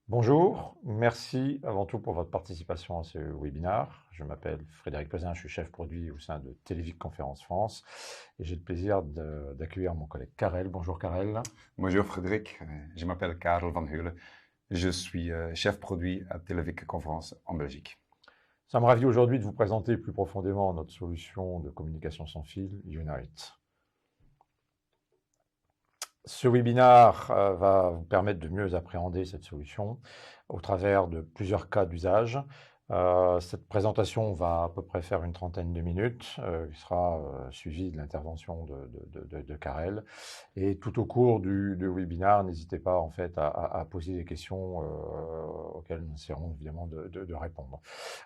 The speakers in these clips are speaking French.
Bonjour, merci avant tout pour votre participation à ce webinaire. Je m'appelle Frédéric Pesin, je suis chef produit au sein de Télévic Conférence France et j'ai le plaisir d'accueillir mon collègue Karel. Bonjour Karel. Bonjour Frédéric, je m'appelle Karel van Heulen. Je suis chef produit à Televic Conférence en Belgique. Ça me ravit aujourd'hui de vous présenter plus profondément notre solution de communication sans fil, Unite. Ce webinaire va vous permettre de mieux appréhender cette solution au travers de plusieurs cas d'usage. Cette présentation va à peu près faire une trentaine de minutes, qui sera suivie de l'intervention de Karel. Et tout au cours du webinaire, n'hésitez pas en fait à poser des questions auxquelles nous essaierons évidemment de répondre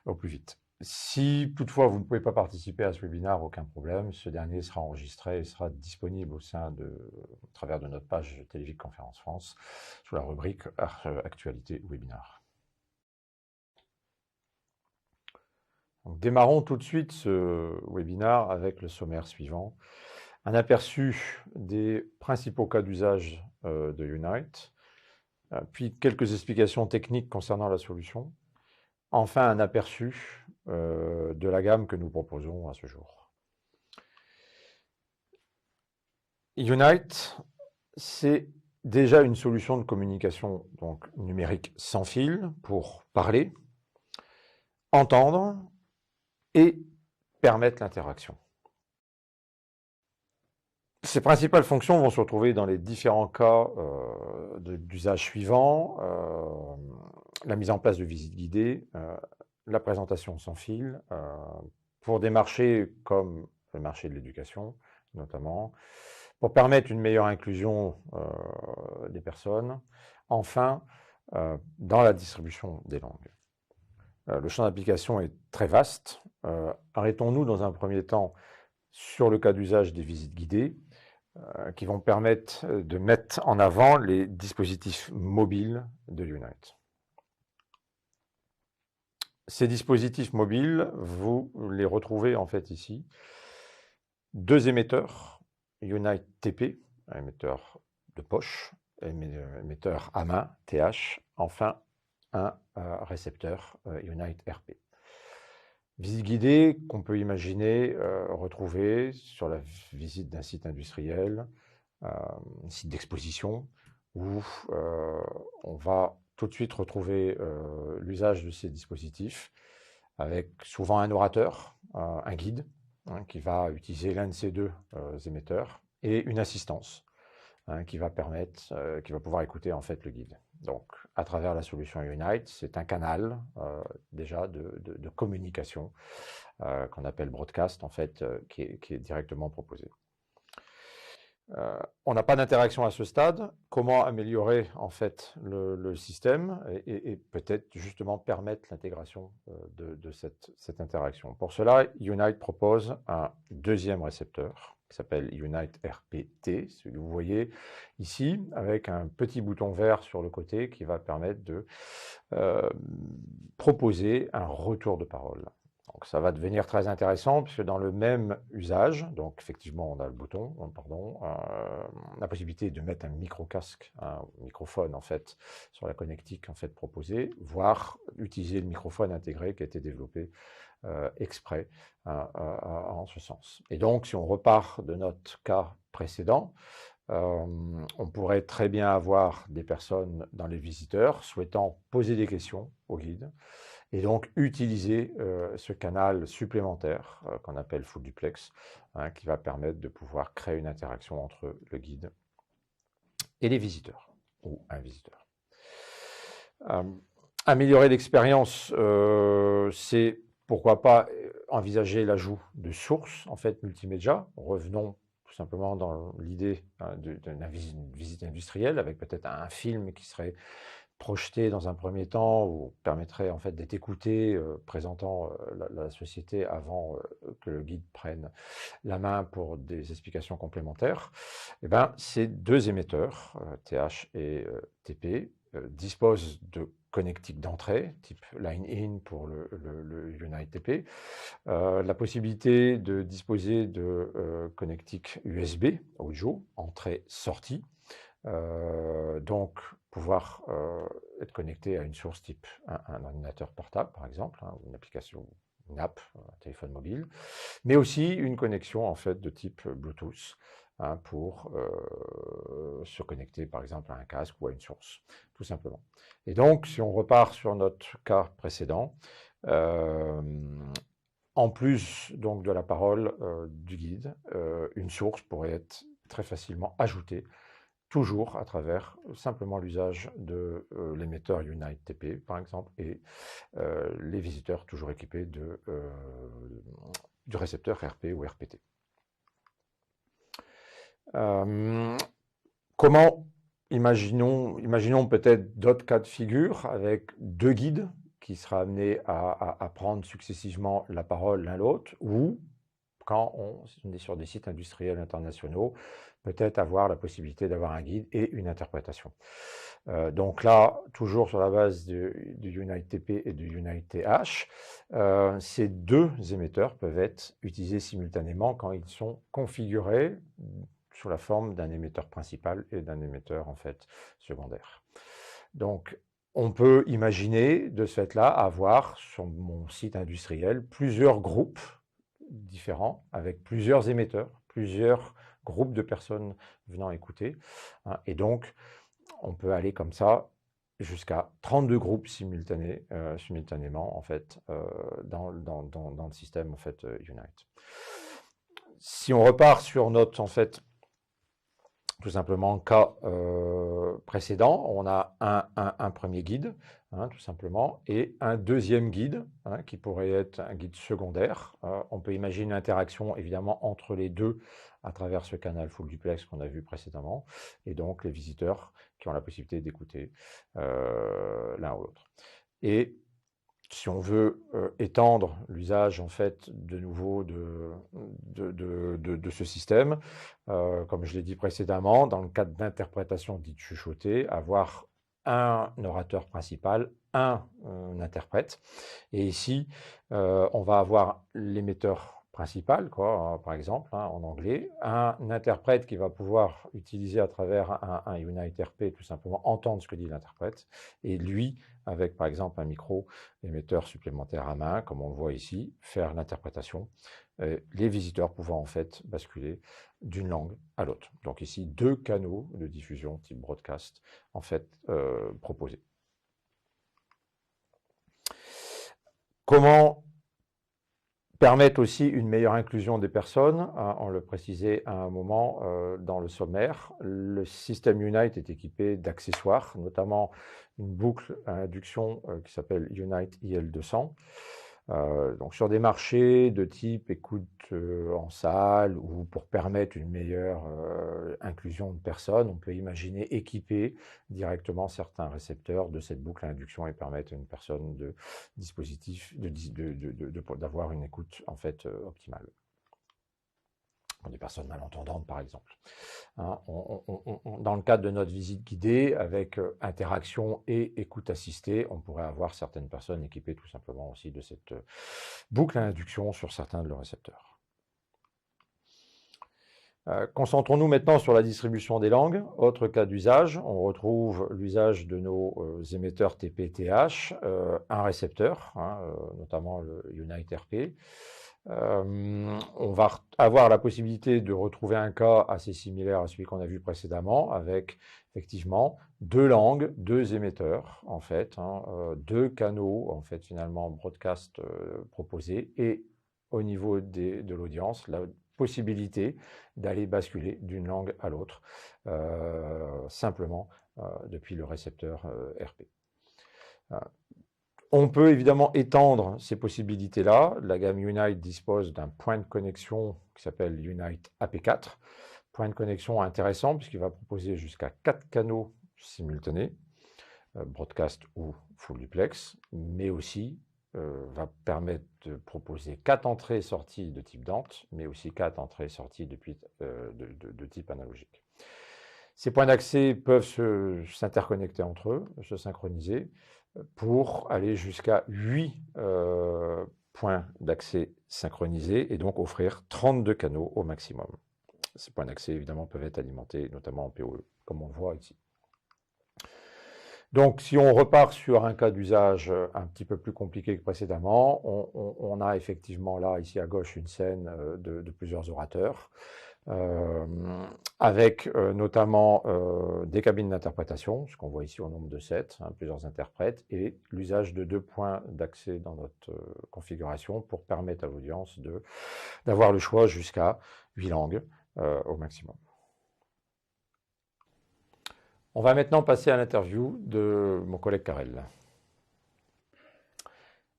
au plus vite. Si toutefois vous ne pouvez pas participer à ce webinaire, aucun problème, ce dernier sera enregistré et sera disponible au travers de notre page Télévic Conférence France sous la rubrique Actualité webinaire. Donc, démarrons tout de suite ce webinaire avec le sommaire suivant. Un aperçu des principaux cas d'usage de Unite, puis quelques explications techniques concernant la solution. Enfin, un aperçu de la gamme que nous proposons à ce jour. Unite, c'est déjà une solution de communication donc, numérique sans fil pour parler, entendre et permettre l'interaction. Ces principales fonctions vont se retrouver dans les différents cas d'usage suivants. La mise en place de visites guidées, la présentation sans fil, pour des marchés comme le marché de l'éducation notamment, pour permettre une meilleure inclusion des personnes. Enfin, dans la distribution des langues. Le champ d'application est très vaste. Arrêtons-nous dans un premier temps sur le cas d'usage des visites guidées, qui vont permettre de mettre en avant les dispositifs mobiles de Unite. Ces dispositifs mobiles, vous les retrouvez en fait ici. Deux émetteurs, Unite TP, un émetteur de poche, émetteur à main, TH, enfin un récepteur Unite RP. Visite guidée qu'on peut imaginer retrouver sur la visite d'un site industriel, un site d'exposition, où on va tout de suite retrouver l'usage de ces dispositifs, avec souvent un orateur, un guide, qui va utiliser l'un de ces deux émetteurs, et une assistance, qui va pouvoir écouter en fait le guide. Donc, à travers la solution Unite, c'est un canal déjà de communication qu'on appelle broadcast en fait, qui est directement proposé. On n'a pas d'interaction à ce stade. Comment améliorer en fait le système et peut-être justement permettre l'intégration de cette interaction. Pour cela, Unite propose un deuxième récepteur qui s'appelle Unite RPT, celui que vous voyez ici, avec un petit bouton vert sur le côté qui va permettre de proposer un retour de parole. Donc ça va devenir très intéressant puisque dans le même usage, donc effectivement on a le bouton, la possibilité de mettre un micro-casque, un microphone en fait, sur la connectique en fait proposée, voire utiliser le microphone intégré qui a été développé exprès en ce sens. Et donc si on repart de notre cas précédent, on pourrait très bien avoir des personnes dans les visiteurs souhaitant poser des questions au guide et donc utiliser ce canal supplémentaire qu'on appelle full duplex, qui va permettre de pouvoir créer une interaction entre le guide et les visiteurs ou un visiteur. Améliorer l'expérience, c'est pourquoi pas envisager l'ajout de sources en fait multimédia. Revenons tout simplement dans l'idée d'une visite industrielle avec peut-être un film qui serait projeté dans un premier temps ou permettrait en fait d'être écouté, présentant la société avant que le guide prenne la main pour des explications complémentaires. Et ben, ces deux émetteurs, TH et TP, disposent de connectiques d'entrée, type line-in pour le Unite TP, la possibilité de disposer de connectiques USB, audio, entrée-sortie. Donc, pouvoir être connecté à une source type un ordinateur portable, par exemple, hein, ou une application, une app, un téléphone mobile, mais aussi une connexion en fait de type Bluetooth, hein, pour se connecter par exemple à un casque ou à une source, tout simplement. Et donc, si on repart sur notre cas précédent, en plus donc de la parole du guide, une source pourrait être très facilement ajoutée, toujours à travers simplement l'usage de l'émetteur Unite TP, par exemple, et les visiteurs toujours équipés du récepteur RP ou RPT. Comment imaginons peut-être d'autres cas de figure avec deux guides qui seraient amenés à prendre successivement la parole l'un l'autre, ou quand on est sur des sites industriels internationaux, peut-être avoir la possibilité d'avoir un guide et une interprétation. Donc là, toujours sur la base du Unite TP et du Unite TH, ces deux émetteurs peuvent être utilisés simultanément quand ils sont configurés sous la forme d'un émetteur principal et d'un émetteur en fait secondaire. Donc, on peut imaginer de ce fait-là avoir sur mon site industriel plusieurs groupes différents avec plusieurs émetteurs, plusieurs groupes de personnes venant écouter, hein, et donc on peut aller comme ça jusqu'à 32 groupes simultanément en fait dans le système en fait Unite. Si on repart sur notre en fait tout simplement cas précédent, on a un premier guide, hein, tout simplement, et un deuxième guide, hein, qui pourrait être un guide secondaire. On peut imaginer une interaction évidemment entre les deux à travers ce canal full duplex qu'on a vu précédemment, et donc les visiteurs qui ont la possibilité d'écouter l'un ou l'autre. Et si on veut étendre l'usage en fait de nouveau de ce système, comme je l'ai dit précédemment, dans le cadre d'interprétation dite chuchotée, avoir un orateur principal, un interprète. Et ici, on va avoir l'émetteur principal, quoi, par exemple, hein, en anglais, un interprète qui va pouvoir utiliser à travers un Unite RP tout simplement entendre ce que dit l'interprète, et lui, avec par exemple un micro émetteur supplémentaire à main, comme on le voit ici, faire l'interprétation, les visiteurs pouvant en fait basculer d'une langue à l'autre. Donc ici, deux canaux de diffusion type broadcast en fait proposés. Comment permettre aussi une meilleure inclusion des personnes, hein, on le précisait à un moment dans le sommaire. Le système Unite est équipé d'accessoires, notamment une boucle à induction qui s'appelle Unite IL200. Donc sur des marchés de type écoute en salle ou pour permettre une meilleure inclusion de personnes, on peut imaginer équiper directement certains récepteurs de cette boucle à induction et permettre à une personne de dispositif d'avoir une écoute en fait optimale. Pour des personnes malentendantes, par exemple. Hein, dans le cadre de notre visite guidée, avec interaction et écoute assistée, on pourrait avoir certaines personnes équipées tout simplement aussi de cette boucle à induction sur certains de leurs récepteurs. Concentrons-nous maintenant sur la distribution des langues. Autre cas d'usage, on retrouve l'usage de nos émetteurs TP-TH, un récepteur, hein, notamment le Unite RP. On va avoir la possibilité de retrouver un cas assez similaire à celui qu'on a vu précédemment, avec effectivement deux langues, deux émetteurs, en fait, hein, deux canaux, en fait, finalement, broadcast proposés, et au niveau de l'audience, la possibilité d'aller basculer d'une langue à l'autre, simplement depuis le récepteur RP. On peut évidemment étendre ces possibilités-là. La gamme Unite dispose d'un point de connexion qui s'appelle Unite AP4. Point de connexion intéressant puisqu'il va proposer jusqu'à 4 canaux simultanés, broadcast ou full duplex, mais aussi va permettre de proposer 4 entrées et sorties de type Dante, mais aussi 4 entrées et sorties de type analogique. Ces points d'accès peuvent s'interconnecter entre eux, se synchroniser, pour aller jusqu'à 8 points d'accès synchronisés et donc offrir 32 canaux au maximum. Ces points d'accès, évidemment, peuvent être alimentés, notamment en PoE, comme on le voit ici. Donc, si on repart sur un cas d'usage un petit peu plus compliqué que précédemment, on a effectivement là, ici à gauche, une scène de plusieurs orateurs, avec notamment des cabines d'interprétation, ce qu'on voit ici au nombre de 7, plusieurs interprètes, et l'usage de 2 points d'accès dans notre configuration pour permettre à l'audience d'avoir le choix jusqu'à 8 langues au maximum. On va maintenant passer à l'interview de mon collègue Karel.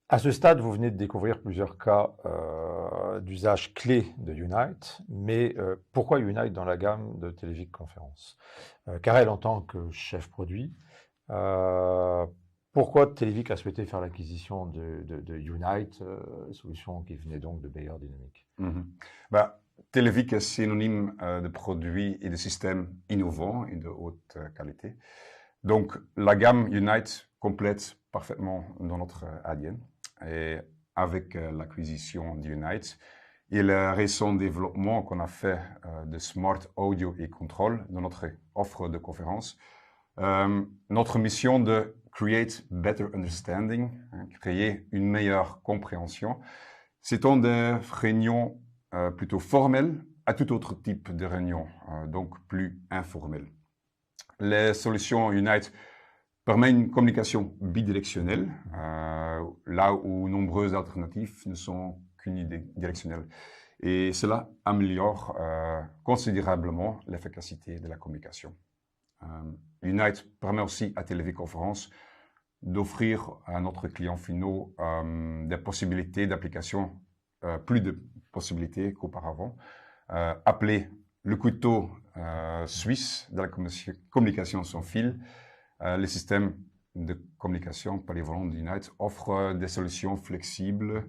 À ce stade, vous venez de découvrir plusieurs cas d'usage clé de Unite, mais pourquoi Unite dans la gamme de Televic Conférence? Karel, en tant que chef produit, pourquoi Televic a souhaité faire l'acquisition de Unite, solution qui venait donc de Bayer Dynamics? Televic est synonyme de produits et de systèmes innovants et de haute qualité. Donc, la gamme Unite complète parfaitement dans notre ADN. Et avec l'acquisition d'Unite et le récent développement qu'on a fait de Smart Audio et Control dans notre offre de conférence, notre mission de Create Better Understanding, créer une meilleure compréhension, s'étend des réunions plutôt formelles à tout autre type de réunions, donc plus informelles. Les solutions Unite permettent une communication bidirectionnelle, là où nombreuses alternatives ne sont qu'unidirectionnelles. Et cela améliore considérablement l'efficacité de la communication. Unite permet aussi à Televic Conférence d'offrir à notre client finaux des possibilités d'application, plus de possibilités qu'auparavant, appelé le couteau suisse de la communication sans fil. Les systèmes de communication polyvalents d'Unite offrent des solutions flexibles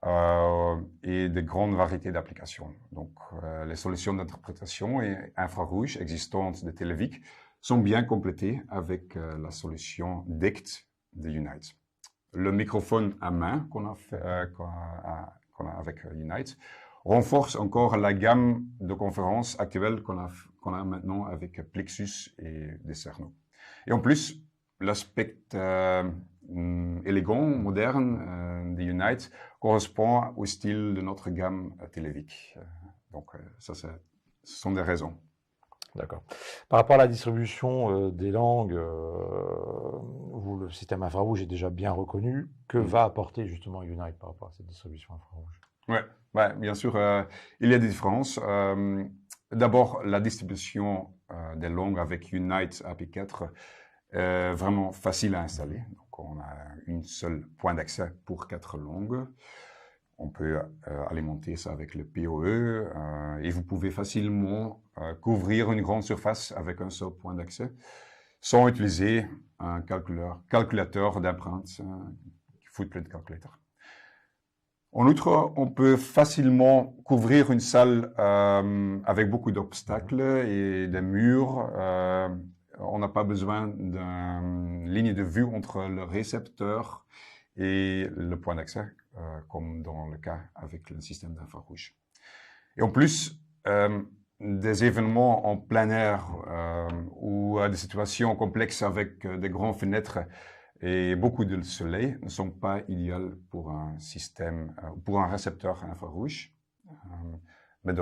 et de grandes variétés d'applications. Donc, les solutions d'interprétation et infrarouge existantes de Televic sont bien complétées avec la solution DECT de Unite. Le microphone à main qu'on a avec Unite renforce encore la gamme de conférences actuelles qu'on a maintenant avec Plexus et Decerno. Et en plus, l'aspect élégant, moderne de Unite correspond au style de notre gamme Televic. Donc, ce sont des raisons. D'accord. Par rapport à la distribution des langues, où le système infrarouge est déjà bien reconnu, que va apporter justement Unite par rapport à cette distribution infrarouge? Ouais, bien sûr, il y a des différences. D'abord, la distribution des langues avec Unite API4 est vraiment facile à installer. Donc, on a une seule point d'accès pour 4 langues. On peut alimenter ça avec le PoE et vous pouvez facilement couvrir une grande surface avec un seul point d'accès sans utiliser un calculateur d'empreintes, footprint calculator. En outre, on peut facilement couvrir une salle avec beaucoup d'obstacles et des murs. On n'a pas besoin d'une ligne de vue entre le récepteur et le point d'accès, comme dans le cas avec le système d'infrarouge. Et en plus, des événements en plein air ou des situations complexes avec des grandes fenêtres et beaucoup de soleil ne sont pas idéales pour un système, pour un récepteur infrarouge, mais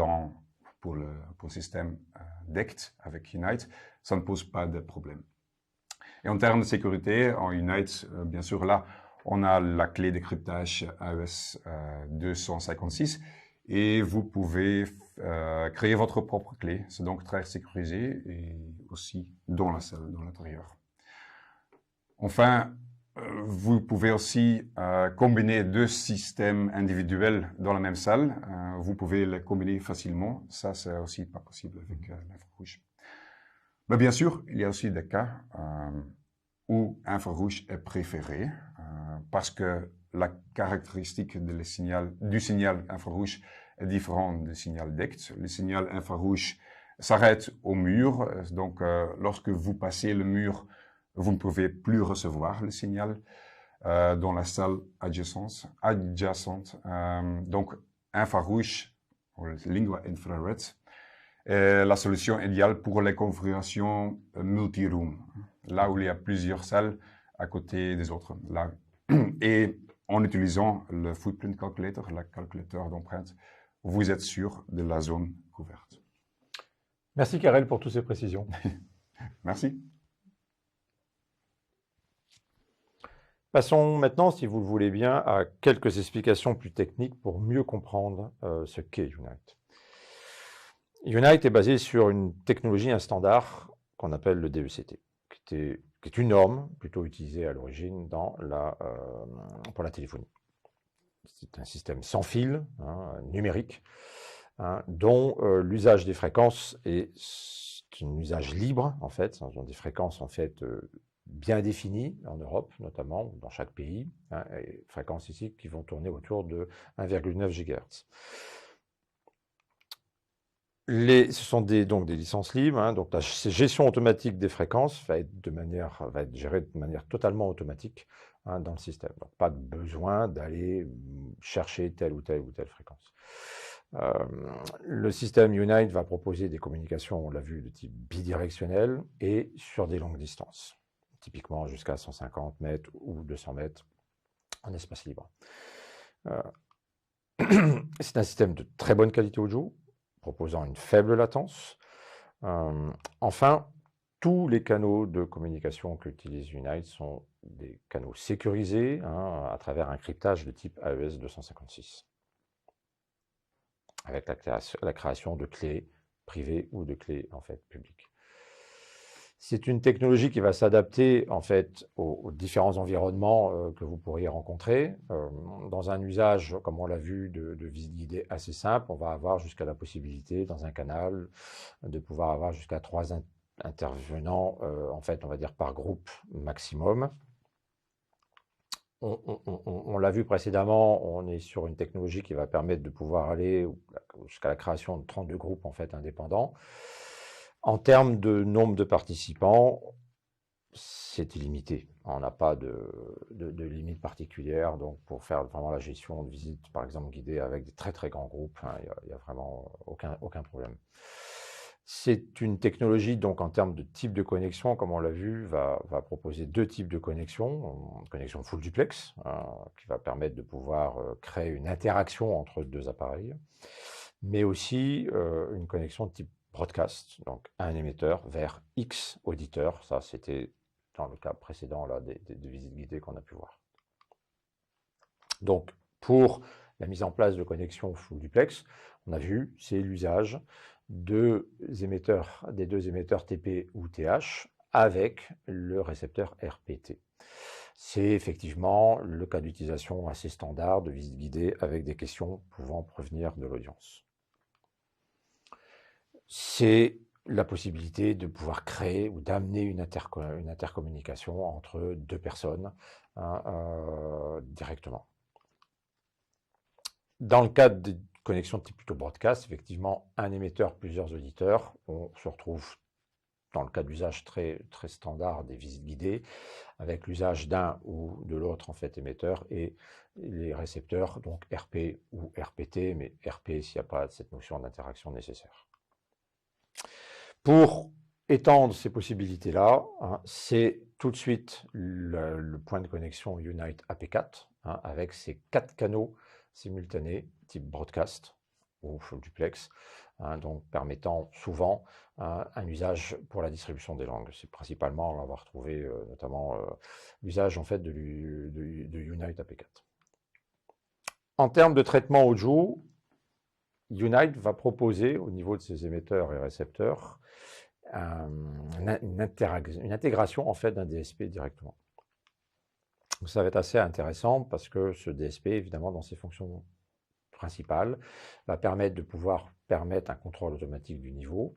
pour le système DECT avec Unite, ça ne pose pas de problème. Et en termes de sécurité, en Unite, bien sûr, là, on a la clé de cryptage AES 256 et vous pouvez créer votre propre clé. C'est donc très sécurisé et aussi dans la salle, dans l'intérieur. Enfin, vous pouvez aussi combiner 2 systèmes individuels dans la même salle. Vous pouvez les combiner facilement. Ça, c'est aussi pas possible avec l'infrarouge. Mais bien sûr, il y a aussi des cas où infrarouge est préféré parce que la caractéristique du signal infrarouge est différente du signal DECT. Le signal infrarouge s'arrête au mur. Donc, lorsque vous passez le mur, vous ne pouvez plus recevoir le signal dans la salle adjacente. Donc, infrarouge, lingua infrared, est la solution idéale pour les configurations multi-room. là où il y a plusieurs salles à côté des autres. Là. Et en utilisant le Footprint Calculator, le calculateur d'empreinte, vous êtes sûr de la zone couverte. Merci Karel pour toutes ces précisions. Merci. Passons maintenant, si vous le voulez bien, à quelques explications plus techniques pour mieux comprendre ce qu'est Unite. Unite est basé sur une technologie, un standard qu'on appelle le DECT, qui est une norme plutôt utilisée à l'origine pour la téléphonie. C'est un système sans fil, numérique, dont l'usage des fréquences est un usage libre, en fait. Ce sont des fréquences, en fait, bien définies en Europe, notamment, dans chaque pays, et fréquences ici qui vont tourner autour de 1,9 GHz. Ce sont donc des licences libres, donc la gestion automatique des fréquences va être gérée de manière totalement automatique dans le système. Donc pas de besoin d'aller chercher telle ou telle fréquence. Le système Unite va proposer des communications, on l'a vu, de type bidirectionnel et sur des longues distances, typiquement jusqu'à 150 mètres ou 200 mètres en espace libre. C'est un système de très bonne qualité audio, proposant une faible latence. Enfin, tous les canaux de communication qu'utilise Unite sont des canaux sécurisés à travers un cryptage de type AES 256, avec la création de clés privées ou de clés en fait publiques. C'est une technologie qui va s'adapter en fait aux différents environnements que vous pourriez rencontrer. Dans un usage, comme on l'a vu, de visite guidée assez simple, on va avoir jusqu'à la possibilité, dans un canal, de pouvoir avoir jusqu'à 3 intervenants, en fait, on va dire par groupe maximum. On l'a vu précédemment, on est sur une technologie qui va permettre de pouvoir aller jusqu'à la création de 32 groupes en fait indépendants. En termes de nombre de participants, c'est illimité. On n'a pas de limite particulière. Donc, pour faire vraiment la gestion de visite, par exemple, guidée avec des très très grands groupes, il n'y a vraiment aucun problème. C'est une technologie, donc en termes de type de connexion, comme on l'a vu, va proposer 2 types de connexion. Une connexion full duplex, qui va permettre de pouvoir créer une interaction entre 2 appareils, mais aussi une connexion de type broadcast, donc un émetteur vers X auditeurs. Ça, c'était dans le cas précédent là, des visites guidées qu'on a pu voir. Donc, pour la mise en place de connexion full duplex, on a vu, c'est l'usage des 2 émetteurs TP ou TH avec le récepteur RPT. C'est effectivement le cas d'utilisation assez standard de visite guidée avec des questions pouvant provenir de l'audience. C'est la possibilité de pouvoir créer ou d'amener une intercommunication entre 2 personnes directement. Dans le cadre des connexions de type plutôt broadcast, effectivement, un émetteur, plusieurs auditeurs, on se retrouve dans le cas d'usage très, très standard des visites guidées, avec l'usage d'un ou de l'autre en fait émetteur et les récepteurs, donc RP ou RPT, mais RP s'il n'y a pas cette notion d'interaction nécessaire. Pour étendre ces possibilités-là, c'est tout de suite le point de connexion Unite AP4, avec ces 4 canaux simultanés, type broadcast ou full duplex, donc permettant souvent un usage pour la distribution des langues. C'est principalement, on va retrouver notamment l'usage en fait de Unite AP4. En termes de traitement audio, Unite va proposer au niveau de ses émetteurs et récepteurs une intégration en fait d'un DSP directement. Ça va être assez intéressant parce que ce DSP, évidemment, dans ses fonctions principales, va permettre de pouvoir permettre un contrôle automatique du niveau,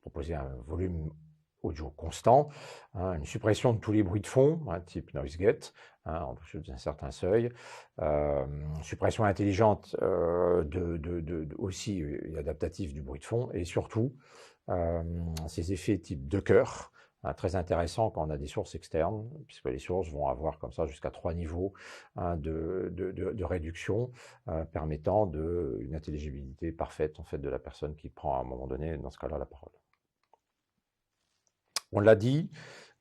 proposer un volume audio constant, une suppression de tous les bruits de fond, type noise gate, en dessous d'un certain seuil, suppression intelligente aussi et adaptative du bruit de fond, et surtout ces effets type de chœur, très intéressant quand on a des sources externes, puisque les sources vont avoir comme ça jusqu'à 3 niveaux de réduction, permettant une intelligibilité parfaite en fait de la personne qui prend à un moment donné, dans ce cas-là, la parole. On l'a dit,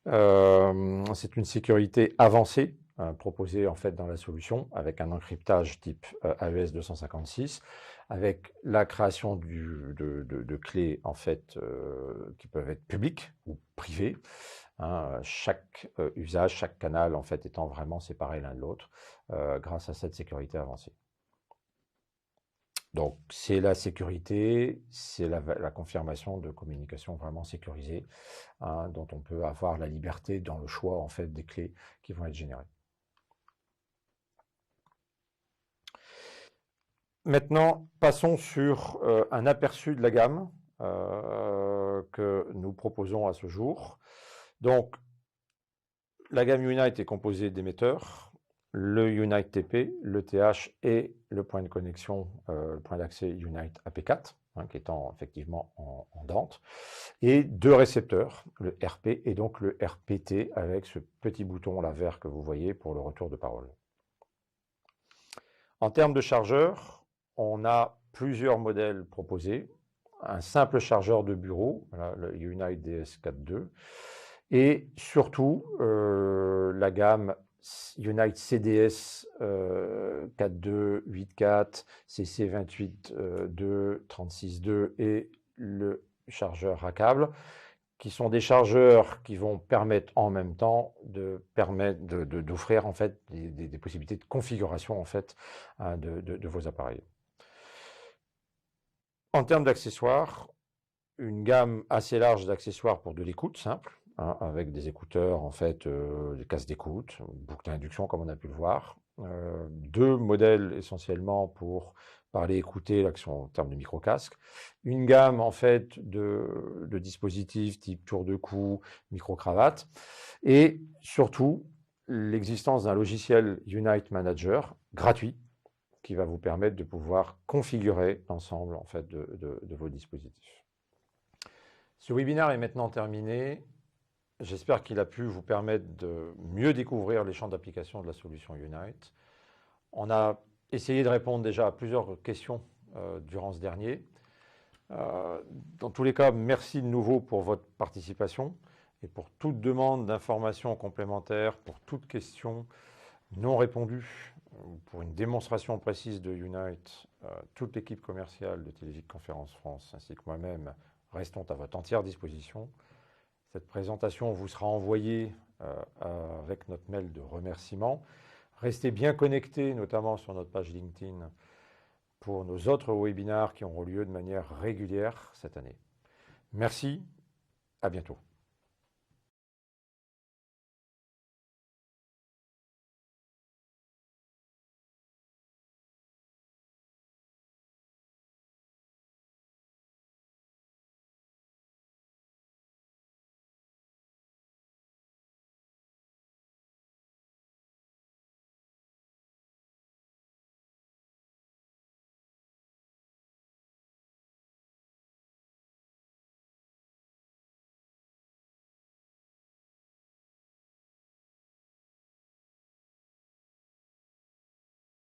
c'est une sécurité avancée proposée en fait dans la solution avec un encryptage type AES 256, avec la création de clés en fait qui peuvent être publiques ou privées. Chaque usage, chaque canal en fait étant vraiment séparé l'un de l'autre grâce à cette sécurité avancée. Donc, c'est la sécurité, c'est la confirmation de communication vraiment sécurisée, dont on peut avoir la liberté dans le choix en fait des clés qui vont être générées. Maintenant, passons sur un aperçu de la gamme que nous proposons à ce jour. Donc, la gamme Unite est composée d'émetteurs, le Unite TP, le TH et le point de connexion, le point d'accès Unite AP4, qui étant effectivement en Dante, et deux récepteurs, le RP et donc le RPT, avec ce petit bouton là vert que vous voyez pour le retour de parole. En termes de chargeur, on a plusieurs modèles proposés. Un simple chargeur de bureau, voilà, le Unite DS42, et surtout la gamme Unite CDS 4.2, 8.4, CC 28.2, 36.2 et le chargeur à câble, qui sont des chargeurs qui vont permettre en même temps d'offrir en fait des possibilités de configuration en fait de vos appareils. En termes d'accessoires, une gamme assez large d'accessoires pour de l'écoute simple, avec des écouteurs, en fait, des casques d'écoute, boucle d'induction comme on a pu le voir. Deux modèles essentiellement pour parler, écouter, là, qui sont en termes de micro-casque. Une gamme, en fait, de dispositifs type tour de cou, micro-cravate. Et surtout, l'existence d'un logiciel Unite Manager gratuit qui va vous permettre de pouvoir configurer l'ensemble, en fait, de vos dispositifs. Ce webinaire est maintenant terminé. J'espère qu'il a pu vous permettre de mieux découvrir les champs d'application de la solution Unite. On a essayé de répondre déjà à plusieurs questions durant ce dernier. Dans tous les cas, merci de nouveau pour votre participation et pour toute demande d'informations complémentaires, pour toute question non répondue, pour une démonstration précise de Unite, toute l'équipe commerciale de Télévic Conférence France ainsi que moi-même restons à votre entière disposition. Cette présentation vous sera envoyée avec notre mail de remerciement. Restez bien connectés, notamment sur notre page LinkedIn, pour nos autres webinaires qui auront lieu de manière régulière cette année. Merci, à bientôt.